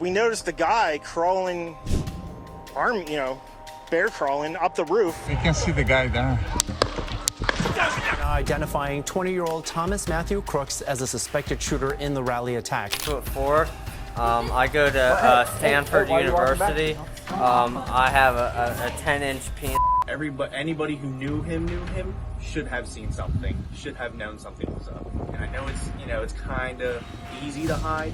we noticed a guy crawling, bear crawling up the roof. You can see the guy there. Identifying 20-year-old Thomas Matthew Crooks as a suspected shooter in the rally attack. 4'4". I go to Stanford University. I have a 10-inch penis. Anybody who knew him should have seen something, should have known something was up. And I know it's kind of easy to hide,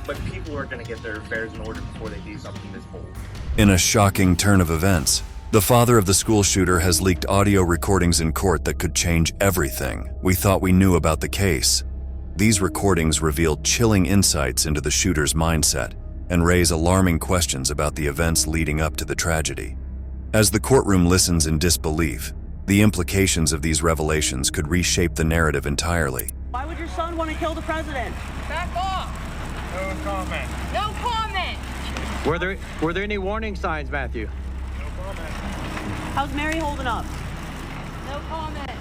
but people are going to get their affairs in order before they do something this bold. In a shocking turn of events, the father of the school shooter has leaked audio recordings in court that could change everything we thought we knew about the case. These recordings reveal chilling insights into the shooter's mindset and raise alarming questions about the events leading up to the tragedy. As the courtroom listens in disbelief, the implications of these revelations could reshape the narrative entirely. Why would your son want to kill the president? Back off! No comment. No comment! Were there any warning signs, Matthew? No comment. How's Mary holding up? No comment.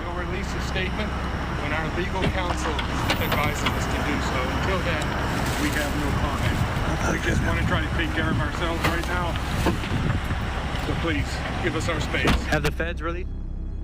We'll release a statement when our legal counsel advises us to do so. Until then, we have no comment. We just want to try to take care of ourselves right now. So please, give us our space. Have the feds released?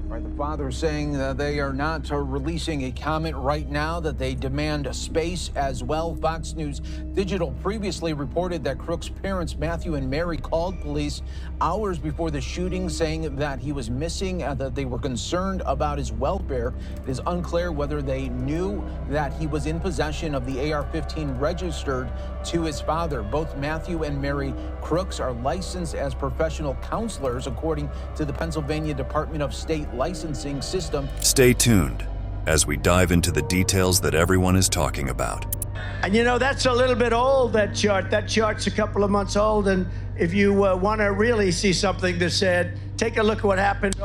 Right, the father is saying that they are not releasing a comment right now, that they demand space as well. Fox News Digital previously reported that Crooks' parents, Matthew and Mary, called police hours before the shooting, saying that he was missing and that they were concerned about his welfare. It is unclear whether they knew that he was in possession of the AR-15 registered to his father. Both Matthew and Mary Crooks are licensed as professional counselors, according to the Pennsylvania Department of State licensing system. Stay tuned as we dive into the details that everyone is talking about. And that's a little bit old, that chart. That chart's a couple of months old, and if you want to really see something that said, take a look at what happened.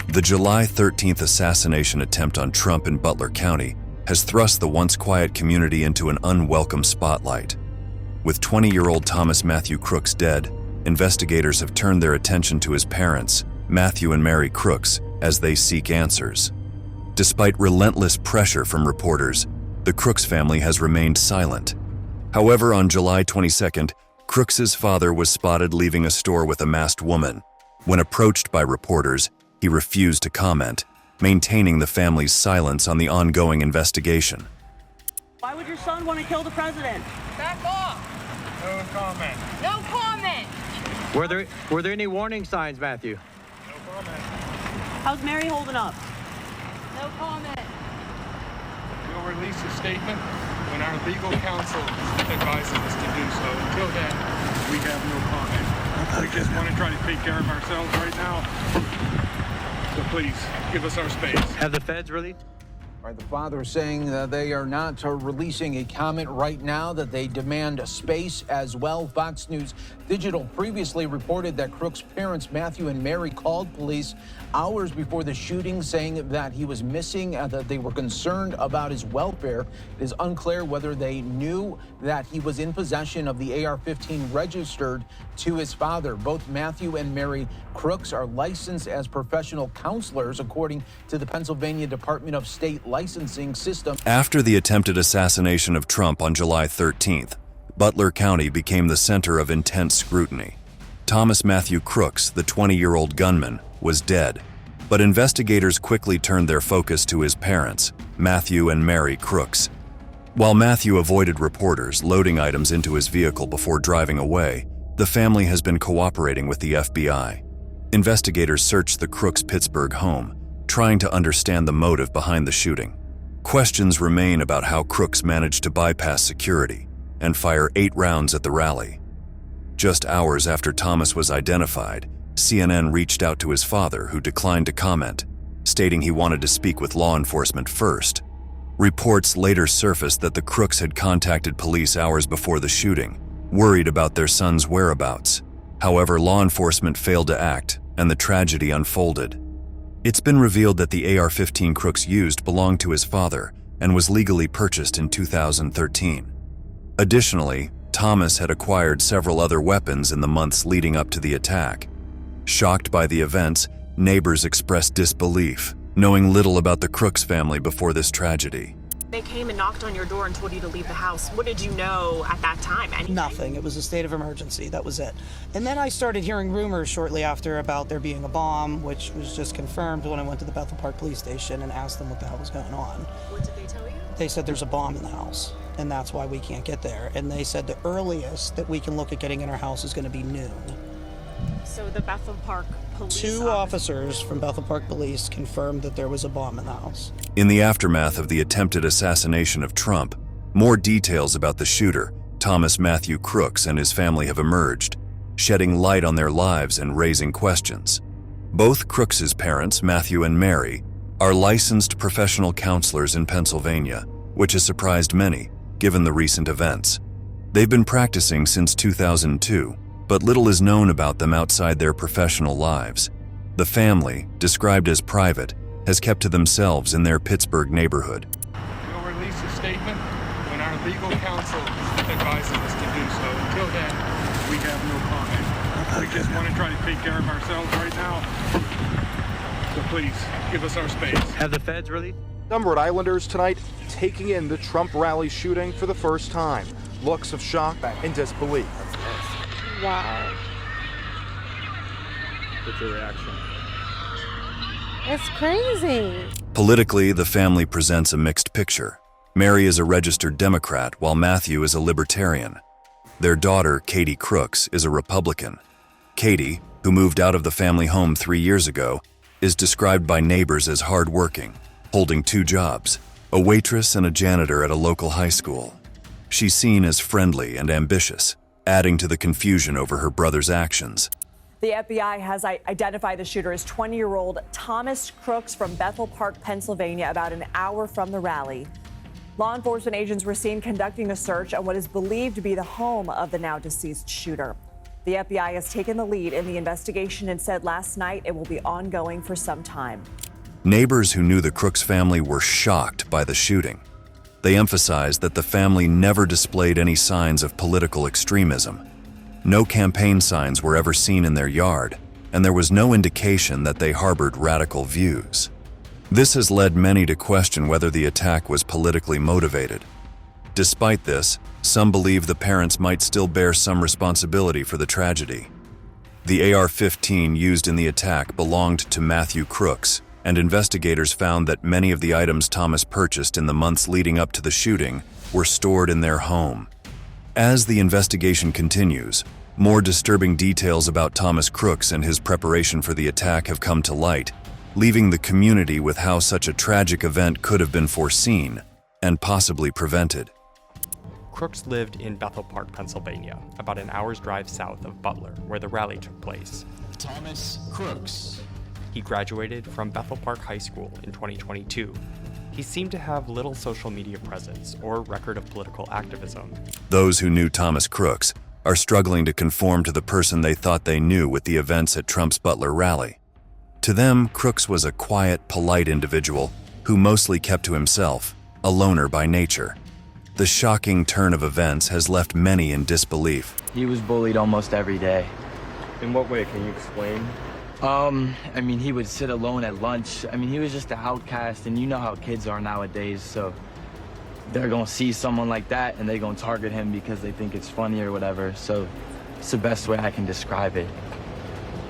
The July 13th assassination attempt on Trump in Butler County has thrust the once quiet community into an unwelcome spotlight. With 20-year-old Thomas Matthew Crooks dead, investigators have turned their attention to his parents, Matthew and Mary Crooks, as they seek answers. Despite relentless pressure from reporters, the Crooks family has remained silent. However, on July 22nd, Crooks's father was spotted leaving a store with a masked woman. When approached by reporters, he refused to comment, maintaining the family's silence on the ongoing investigation. Why would your son want to kill the president? Back off! No comment. No comment! Were there any warning signs, Matthew? No comment. How's Mary holding up? No comment. We'll release a statement when our legal counsel advises us to do so. Until then, we have no comment. We just want to try to take care of ourselves right now. So please, give us our space. Have the feds released? Right, the father is saying that they are not releasing a comment right now, that they demand space as well. Fox News Digital previously reported that Crooks' parents, Matthew and Mary, called police hours before the shooting, saying that he was missing and that they were concerned about his welfare. It is unclear whether they knew that he was in possession of the AR-15 registered to his father. Both Matthew and Mary Crooks are licensed as professional counselors, according to the Pennsylvania Department of State licensing system. After the attempted assassination of Trump on July 13th, Butler County became the center of intense scrutiny. Thomas Matthew Crooks, the 20-year-old gunman, was dead, but investigators quickly turned their focus to his parents, Matthew and Mary Crooks. While Matthew avoided reporters, loading items into his vehicle before driving away, the family has been cooperating with the FBI. Investigators searched the Crooks' Pittsburgh home, trying to understand the motive behind the shooting. Questions remain about how Crooks managed to bypass security and fire 8 rounds at the rally. Just hours after Thomas was identified, CNN reached out to his father, who declined to comment, stating he wanted to speak with law enforcement first. Reports later surfaced that the Crooks had contacted police hours before the shooting, worried about their son's whereabouts. However, law enforcement failed to act, and the tragedy unfolded. It's been revealed that the AR-15 Crooks used belonged to his father and was legally purchased in 2013. Additionally, Thomas had acquired several other weapons in the months leading up to the attack. Shocked by the events, neighbors expressed disbelief, knowing little about the Crooks family before this tragedy. They came and knocked on your door and told you to leave the house. What did you know at that time? Anything? Nothing. It was a state of emergency. That was it. And then I started hearing rumors shortly after about there being a bomb, which was just confirmed when I went to the Bethel Park police station and asked them what the hell was going on. What did they tell you? They said there's a bomb in the house, and that's why we can't get there. And they said the earliest that we can look at getting in our house is going to be noon. So the Bethel Park police... Two officers from Bethel Park Police confirmed that there was a bomb in the house. In the aftermath of the attempted assassination of Trump, more details about the shooter, Thomas Matthew Crooks, and his family have emerged, shedding light on their lives and raising questions. Both Crooks' parents, Matthew and Mary, are licensed professional counselors in Pennsylvania, which has surprised many, given the recent events. They've been practicing since 2002, but little is known about them outside their professional lives. The family, described as private, has kept to themselves in their Pittsburgh neighborhood. We'll release a statement when our legal counsel advises us to do so. Until then, we have no comment. We just want to try to take care of ourselves right now. So please, give us our space. Have the feds released? Some Rhode Islanders tonight taking in the Trump rally shooting for the first time. Looks of shock and disbelief. Wow. What's your reaction? It's crazy. Politically, the family presents a mixed picture. Mary is a registered Democrat, while Matthew is a libertarian. Their daughter, Katie Crooks, is a Republican. Katie, who moved out of the family home 3 years ago, is described by neighbors as hardworking, holding 2 jobs, a waitress and a janitor at a local high school. She's seen as friendly and ambitious, adding to the confusion over her brother's actions. The FBI has identified the shooter as 20-year-old Thomas Crooks from Bethel Park, Pennsylvania, about an hour from the rally. Law enforcement agents were seen conducting a search on what is believed to be the home of the now deceased shooter. The FBI has taken the lead in the investigation and said last night it will be ongoing for some time. Neighbors who knew the Crooks family were shocked by the shooting. They emphasized that the family never displayed any signs of political extremism. No campaign signs were ever seen in their yard, and there was no indication that they harbored radical views. This has led many to question whether the attack was politically motivated. Despite this, some believe the parents might still bear some responsibility for the tragedy. The AR-15 used in the attack belonged to Matthew Crooks, and investigators found that many of the items Thomas purchased in the months leading up to the shooting were stored in their home. As the investigation continues, more disturbing details about Thomas Crooks and his preparation for the attack have come to light, leaving the community with how such a tragic event could have been foreseen and possibly prevented. Crooks lived in Bethel Park, Pennsylvania, about an hour's drive south of Butler, where the rally took place. Thomas Crooks. He graduated from Bethel Park High School in 2022. He seemed to have little social media presence or record of political activism. Those who knew Thomas Crooks are struggling to conform to the person they thought they knew with the events at Trump's Butler rally. To them, Crooks was a quiet, polite individual who mostly kept to himself, a loner by nature. The shocking turn of events has left many in disbelief. He was bullied almost every day. In what way? Can you explain? I mean, he would sit alone at lunch. I mean, he was just an outcast, and you know how kids are nowadays, so they're gonna see someone like that and they're gonna target him because they think it's funny or whatever. So it's the best way I can describe it.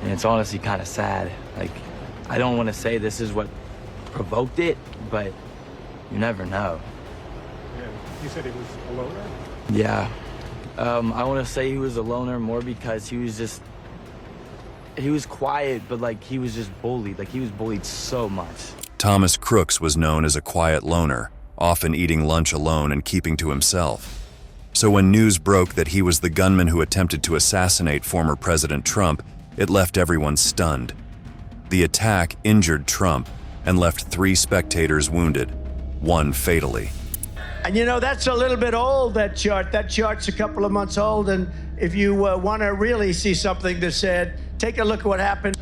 And it's honestly kind of sad. Like, I don't want to say this is what provoked it, but you never know. Yeah. You said he was a loner? Yeah. I want to say he was a loner more because he was quiet, but like he was just bullied. Like he was bullied so much. Thomas Crooks was known as a quiet loner, often eating lunch alone and keeping to himself. So when news broke that he was the gunman who attempted to assassinate former President Trump, it left everyone stunned. The attack injured Trump and left 3 spectators wounded. one fatally. And you know, that's a little bit old, that chart. That chart's a couple of months old. And if you want to really see something that's said, take a look at what happened.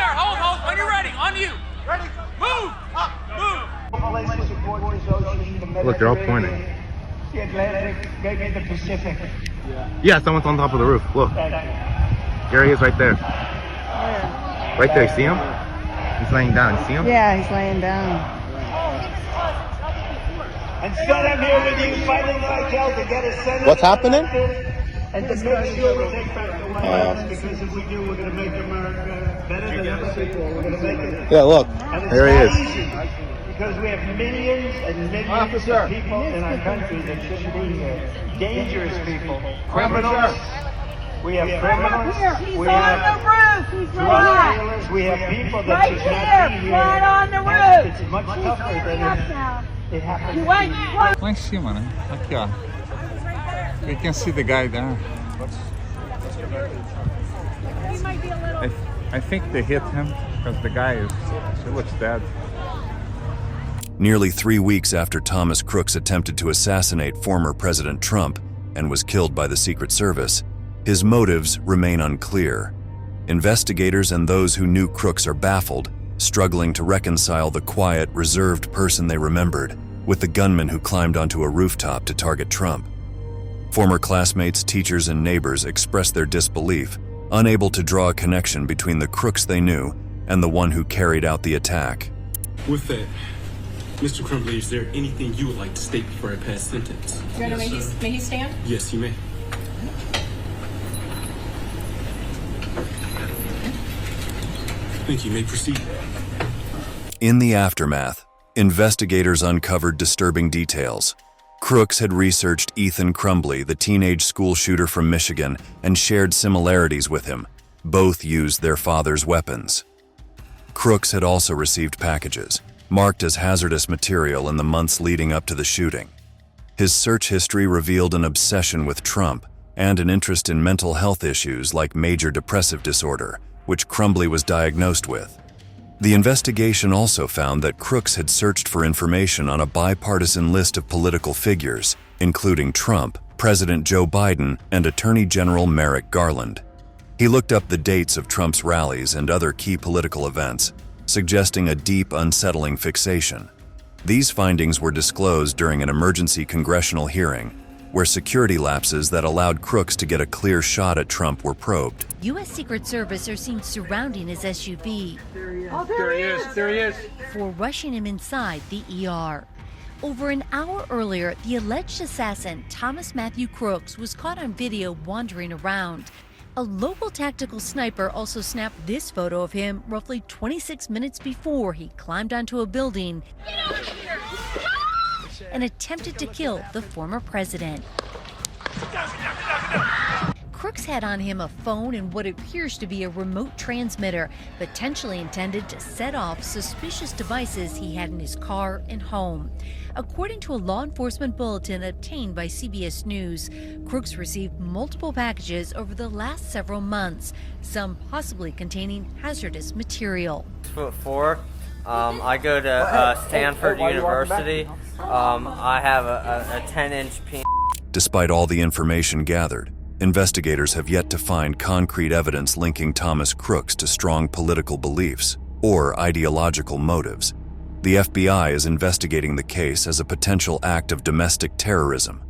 Hold, when you're ready, on you. Ready, move, move. Look, they're all pointing. The Atlantic, maybe the Pacific. Yeah, someone's on top of the roof. Look. There he is right there. Right there, you see him? He's laying down, you see him? Yeah, he's laying down. Instead, I'm here with you fighting like hell to get a Senate. What's happening? And to make sure we take back the White House, because if we do, we're going to make America better than ever before. We're going to make it. Yeah, look. There he is. Easy, because we have millions and millions of people in our country that shouldn't be here. Dangerous people. Criminals. We have criminals. We have drug dealers. We have people that should not be here. Right on the roof. It's much tougher than it happened. Lá em cima, né? Aqui, ó. You can see the guy there. I think they hit him because the guy he looks dead. Nearly 3 weeks after Thomas Crooks attempted to assassinate former President Trump and was killed by the Secret Service, his motives remain unclear. Investigators and those who knew Crooks are baffled, struggling to reconcile the quiet, reserved person they remembered with the gunman who climbed onto a rooftop to target Trump. Former classmates, teachers, and neighbors expressed their disbelief, unable to draw a connection between the Crooks they knew and the one who carried out the attack. With that, Mr. Crumbly, is there anything you would like to state before I pass sentence? Your Honor, may he stand? Yes, you may. Thank you. You may proceed. In the aftermath, investigators uncovered disturbing details. Crooks had researched Ethan Crumbly, the teenage school shooter from Michigan, and shared similarities with him. Both used their father's weapons. Crooks had also received packages, marked as hazardous material in the months leading up to the shooting. His search history revealed an obsession with Trump and an interest in mental health issues like major depressive disorder, which Crumbly was diagnosed with. The investigation also found that Crooks had searched for information on a bipartisan list of political figures, including Trump, President Joe Biden, and Attorney General Merrick Garland. He looked up the dates of Trump's rallies and other key political events, suggesting a deep, unsettling fixation. These findings were disclosed during an emergency congressional hearing, where security lapses that allowed Crooks to get a clear shot at Trump were probed. U.S. Secret Service are seen surrounding his SUV. There he is. For rushing him inside the ER. Over an hour earlier, the alleged assassin, Thomas Matthew Crooks, was caught on video wandering around. A local tactical sniper also snapped this photo of him roughly 26 minutes before he climbed onto a building and attempted to kill the former president. Crooks had on him a phone and what appears to be a remote transmitter, potentially intended to set off suspicious devices he had in his car and home. According to a law enforcement bulletin obtained by CBS News, Crooks received multiple packages over the last several months, some possibly containing hazardous material. 6'4". I go to Stanford University. I have a 10-inch penis. Despite all the information gathered, investigators have yet to find concrete evidence linking Thomas Crooks to strong political beliefs or ideological motives. The FBI is investigating the case as a potential act of domestic terrorism,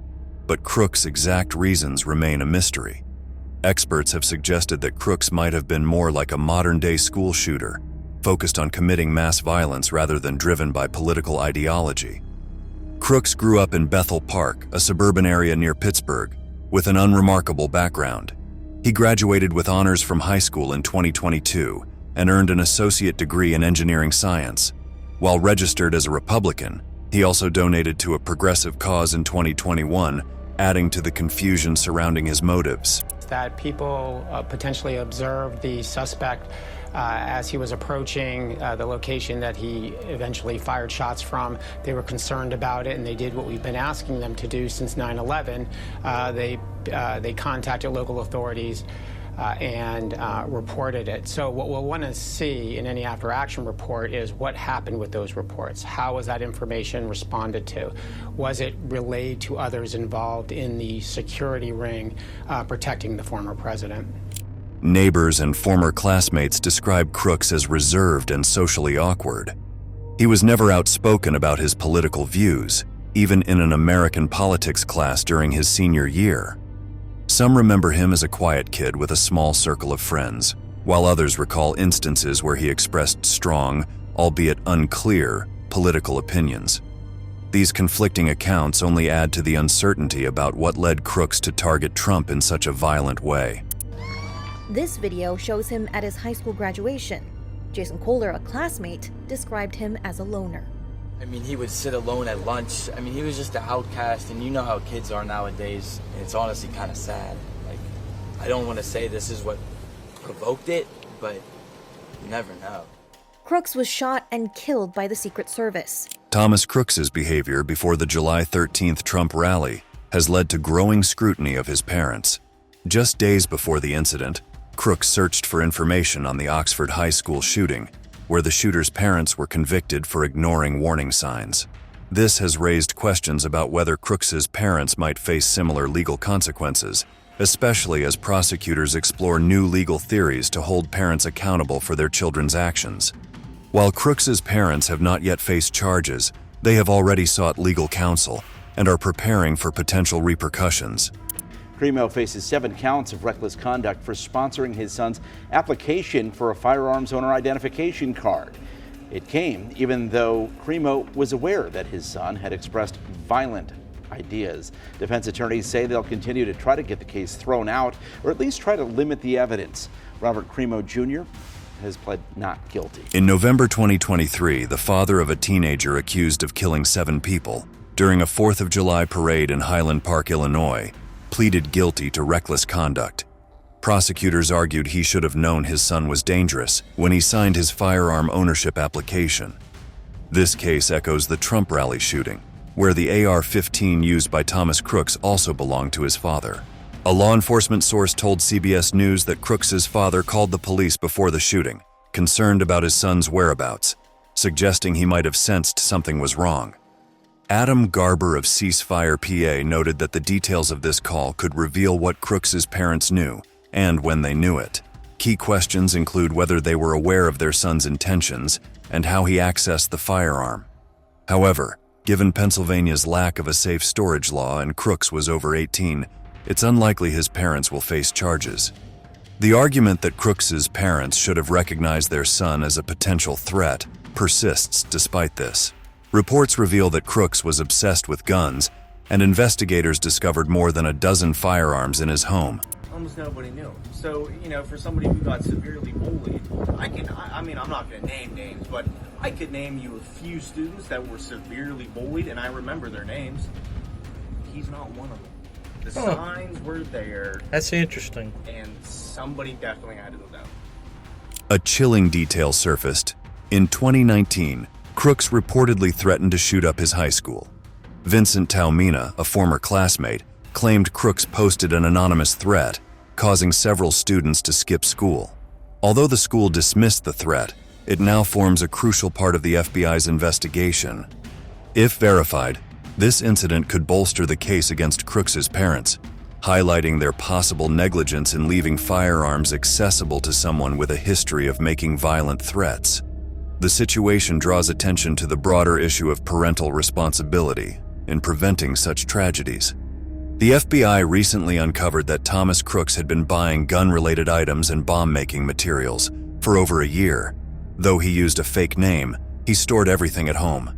but Crooks' exact reasons remain a mystery. Experts have suggested that Crooks might have been more like a modern-day school shooter, focused on committing mass violence rather than driven by political ideology. Crooks grew up in Bethel Park, a suburban area near Pittsburgh, with an unremarkable background. He graduated with honors from high school in 2022 and earned an associate degree in engineering science. While registered as a Republican, he also donated to a progressive cause in 2021 adding to the confusion surrounding his motives. That people potentially observed the suspect as he was approaching the location that he eventually fired shots from. They were concerned about it, and they did what we've been asking them to do since 9/11. They contacted local authorities and reported it. So what we'll want to see in any after-action report is what happened with those reports. How was that information responded to? Was it relayed to others involved in the security ring protecting the former president? Neighbors and former classmates describe Crooks as reserved and socially awkward. He was never outspoken about his political views, even in an American politics class during his senior year. Some remember him as a quiet kid with a small circle of friends, while others recall instances where he expressed strong, albeit unclear, political opinions. These conflicting accounts only add to the uncertainty about what led Crooks to target Trump in such a violent way. This video shows him at his high school graduation. Jason Kohler, a classmate, described him as a loner. I mean, he would sit alone at lunch. I mean, he was just an outcast, and you know how kids are nowadays. And it's honestly kind of sad. Like, I don't want to say this is what provoked it, but you never know. Crooks was shot and killed by the Secret Service. Thomas Crooks's behavior before the July 13th Trump rally has led to growing scrutiny of his parents. Just days before the incident, Crooks searched for information on the Oxford High School shooting, where the shooter's parents were convicted for ignoring warning signs. This has raised questions about whether Crooks's parents might face similar legal consequences, especially as prosecutors explore new legal theories to hold parents accountable for their children's actions. While Crooks's parents have not yet faced charges, they have already sought legal counsel and are preparing for potential repercussions. Crimo faces 7 counts of reckless conduct for sponsoring his son's application for a firearms owner identification card. It came even though Crimo was aware that his son had expressed violent ideas. Defense attorneys say they'll continue to try to get the case thrown out, or at least try to limit the evidence. Robert Crimo Jr. has pled not guilty. In November 2023, the father of a teenager accused of killing 7 people during a 4th of July parade in Highland Park, Illinois, pleaded guilty to reckless conduct. Prosecutors argued he should have known his son was dangerous when he signed his firearm ownership application. This case echoes the Trump rally shooting, where the AR-15 used by Thomas Crooks also belonged to his father. A law enforcement source told CBS News that Crooks's father called the police before the shooting, concerned about his son's whereabouts, suggesting he might have sensed something was wrong. Adam Garber of Ceasefire PA noted that the details of this call could reveal what Crooks's parents knew and when they knew it. Key questions include whether they were aware of their son's intentions and how he accessed the firearm. However, given Pennsylvania's lack of a safe storage law and Crooks was over 18, it's unlikely his parents will face charges. The argument that Crooks's parents should have recognized their son as a potential threat persists despite this. Reports reveal that Crooks was obsessed with guns, and investigators discovered more than a dozen firearms in his home. Almost nobody knew. So, for somebody who got severely bullied, I mean, I'm not going to name names, but I could name you a few students that were severely bullied, and I remember their names. He's not one of them. The signs were there. That's interesting. And somebody definitely had to know that. A chilling detail surfaced. In 2019, Crooks reportedly threatened to shoot up his high school. Vincent Taumina, a former classmate, claimed Crooks posted an anonymous threat, causing several students to skip school. Although the school dismissed the threat, it now forms a crucial part of the FBI's investigation. If verified, this incident could bolster the case against Crooks's parents, highlighting their possible negligence in leaving firearms accessible to someone with a history of making violent threats. The situation draws attention to the broader issue of parental responsibility in preventing such tragedies. The FBI recently uncovered that Thomas Crooks had been buying gun-related items and bomb-making materials for over a year. Though he used a fake name, he stored everything at home.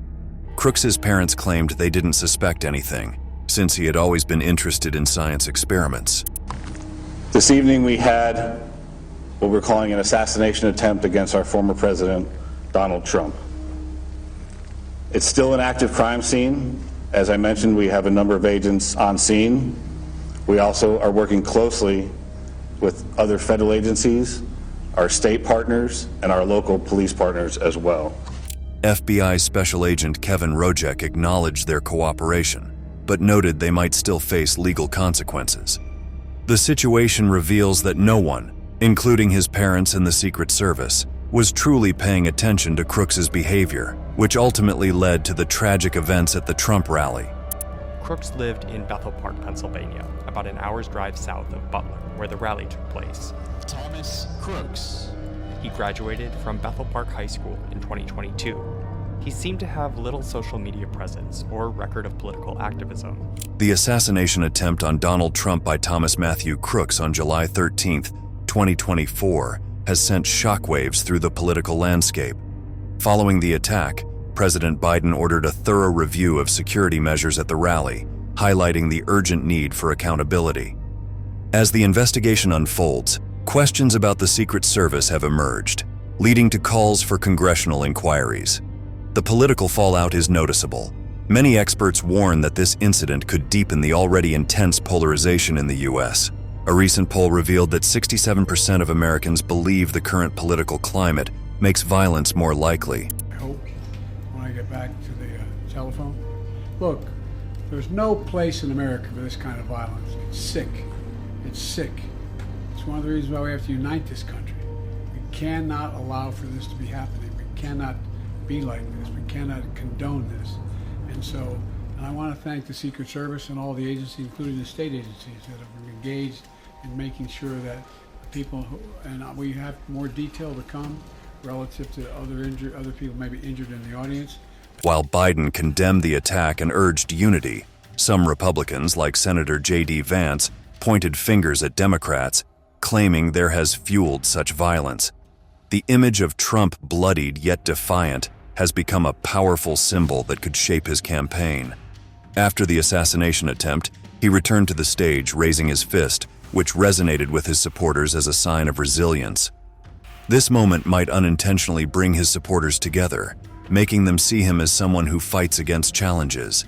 Crooks's parents claimed they didn't suspect anything, since he had always been interested in science experiments. This evening we had what we're calling an assassination attempt against our former president, Donald Trump. It's still an active crime scene, As I mentioned, we have a number of agents on scene. We also are working closely with other federal agencies, our state partners, and our local police partners as well. FBI Special Agent Kevin Rojek acknowledged their cooperation, but noted they might still face legal consequences. The situation reveals that no one, including his parents and the Secret Service, was truly paying attention to Crooks's behavior, which ultimately led to the tragic events at the Trump rally. Crooks lived in Bethel Park, Pennsylvania, about an hour's drive south of Butler, where the rally took place. Thomas Crooks. He graduated from Bethel Park High School in 2022. He seemed to have little social media presence or record of political activism. The assassination attempt on Donald Trump by Thomas Matthew Crooks on July 13, 2024, has sent shockwaves through the political landscape. Following the attack, President Biden ordered a thorough review of security measures at the rally, highlighting the urgent need for accountability. As the investigation unfolds, questions about the Secret Service have emerged, leading to calls for congressional inquiries. The political fallout is noticeable. Many experts warn that this incident could deepen the already intense polarization in the U.S. A recent poll revealed that 67% of Americans believe the current political climate makes violence more likely. I hope when I get back to the telephone. Look, there's no place in America for this kind of violence. It's sick. It's sick. It's one of the reasons why we have to unite this country. We cannot allow for this to be happening. We cannot be like this. We cannot condone this. And I want to thank the Secret Service and all the agencies, including the state agencies, that have been engaged in making sure that people, and we have more detail to come relative to other people maybe injured in the audience. While Biden condemned the attack and urged unity, some Republicans, like Senator J.D. Vance, pointed fingers at Democrats, claiming there has fueled such violence. The image of Trump bloodied yet defiant has become a powerful symbol that could shape his campaign. After the assassination attempt, he returned to the stage raising his fist, which resonated with his supporters as a sign of resilience. This moment might unintentionally bring his supporters together, making them see him as someone who fights against challenges.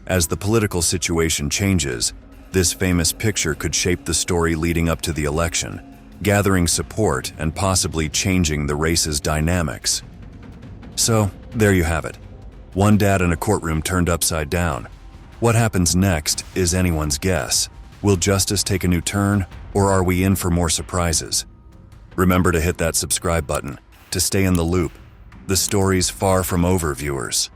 As the political situation changes, this famous picture could shape the story leading up to the election, gathering support and possibly changing the race's dynamics. So, there you have it. One dad in a courtroom turned upside down. What happens next is anyone's guess. Will justice take a new turn, or are we in for more surprises? Remember to hit that subscribe button to stay in the loop. The story's far from over, viewers.